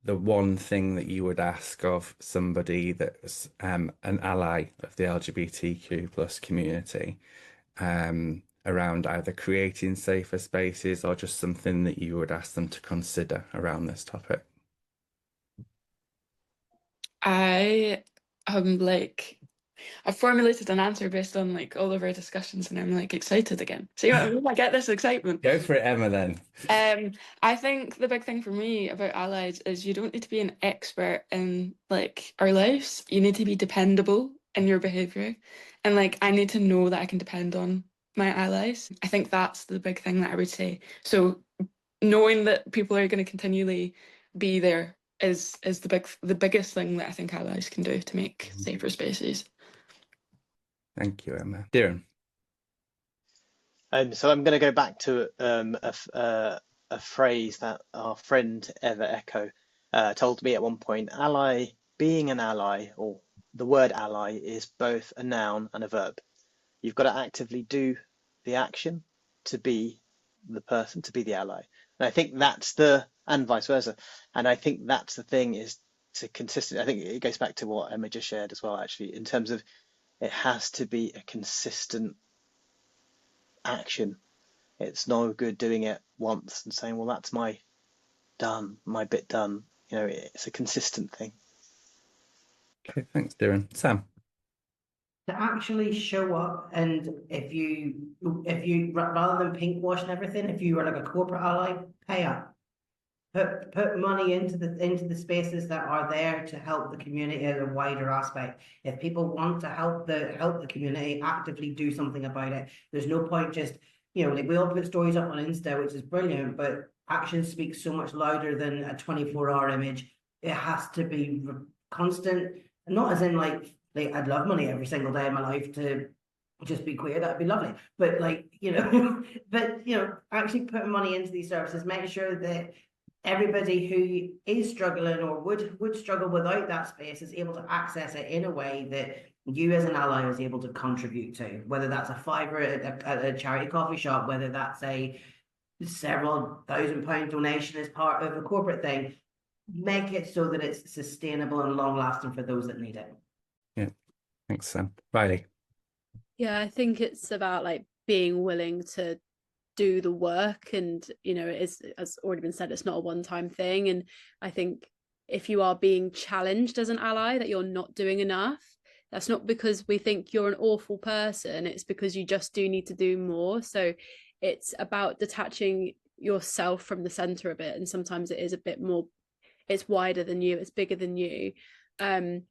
the one thing that you would ask of somebody that's an ally of the LGBTQ plus community, around either creating safer spaces or just something that you would ask them to consider around this topic? I am like, I've formulated an answer based on like all of our discussions, and I'm like excited again. See what I mean? I get this excitement. Go for it, Emma, then. I think the big thing for me about allies is you don't need to be an expert in like our lives. You need to be dependable in your behavior. And like I need to know that I can depend on my allies. I think that's the big thing that I would say. So knowing that people are going to continually be there is the biggest thing that I think allies can do to make safer spaces. Thank you, Emma. Dhiren. So I'm going to go back to a phrase that our friend Eva Echo told me at one point. Being an ally, or the word ally, is both a noun and a verb. You've got to actively do the action to be the person, to be the ally. And I think and vice versa. And I think that's the thing, is to consistent. I think it goes back to what Emma just shared as well, actually, in terms of it has to be a consistent action. It's no good doing it once and saying, well, that's my bit done. It's a consistent thing. Okay, thanks, Dhiren. Sam. To actually show up, and if you rather than pink washing everything, if you were like a corporate ally, pay up. Put money into the spaces that are there to help the community as a wider aspect. If people want to help the community, actively do something about it. There's no point just, like we all put stories up on Insta, which is brilliant, but actions speak so much louder than a 24-hour image. It has to be constant, not as in like I'd love money every single day of my life to just be queer, that'd be lovely. But actually putting money into these services, making sure that everybody who is struggling or would struggle without that space is able to access it in a way that you as an ally is able to contribute to, whether that's a fiver at a charity coffee shop, whether that's a several £1,000 donation as part of a corporate thing. Make it so that it's sustainable and long lasting for those that need it. Yeah, thanks, Sam. Rylee. Yeah, I think it's about like being willing to do the work, and it is, as already been said, it's not a one-time thing. And I think if you are being challenged as an ally that you're not doing enough, that's not because we think you're an awful person, it's because you just do need to do more. So it's about detaching yourself from the center of it, and sometimes it is a bit more, it's wider than you, it's bigger than you. So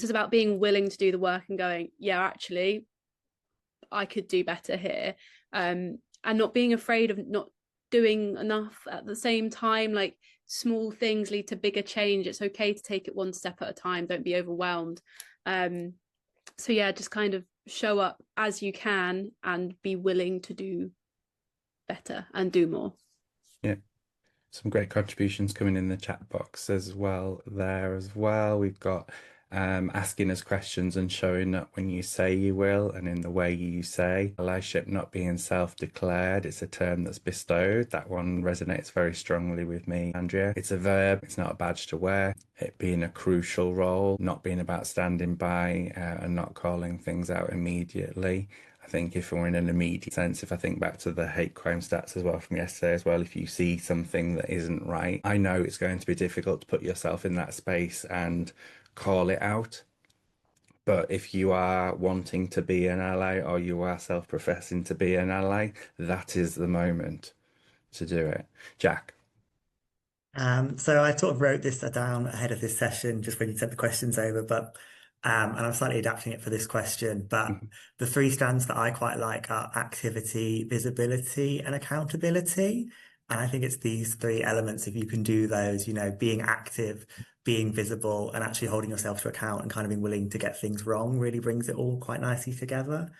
it's about being willing to do the work and going, yeah, actually I could do better here, and not being afraid of not doing enough at the same time. Like small things lead to bigger change. It's okay to take it one step at a time. Don't be overwhelmed. So yeah, just kind of show up as you can and be willing to do better and do more. Yeah, some great contributions coming in the chat box as well We've got asking us questions and showing up when you say you will and in the way you say. Allyship not being self-declared, it's a term that's bestowed. That one resonates very strongly with me, Andrea. It's a verb, it's not a badge to wear. It being a crucial role, not being about standing by and not calling things out immediately. I think if we're in an immediate sense, if I think back to the hate crime stats as well from yesterday as well, if you see something that isn't right, I know it's going to be difficult to put yourself in that space and call it out. But if you are wanting to be an ally, or you are self-professing to be an ally, that is the moment to do it. Jack. So I sort of wrote this down ahead of this session, just when you sent the questions over, but and I'm slightly adapting it for this question. But the three strands that I quite like are activity, visibility, and accountability. And I think it's these three elements. If you can do those, being active, being visible, and actually holding yourself to account and kind of being willing to get things wrong, really brings it all quite nicely together.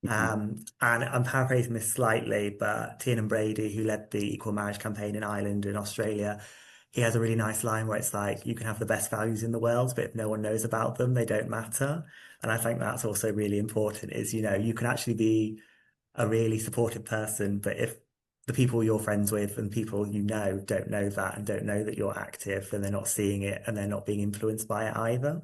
And I'm paraphrasing this slightly, but Tiernan Brady, who led the Equal Marriage campaign in Ireland and Australia, he has a really nice line where it's like, you can have the best values in the world, but if no one knows about them, they don't matter. And I think that's also really important, is, you can actually be a really supportive person, but if the people you're friends with and people you know don't know that and don't know that you're active, and they're not seeing it and they're not being influenced by it either.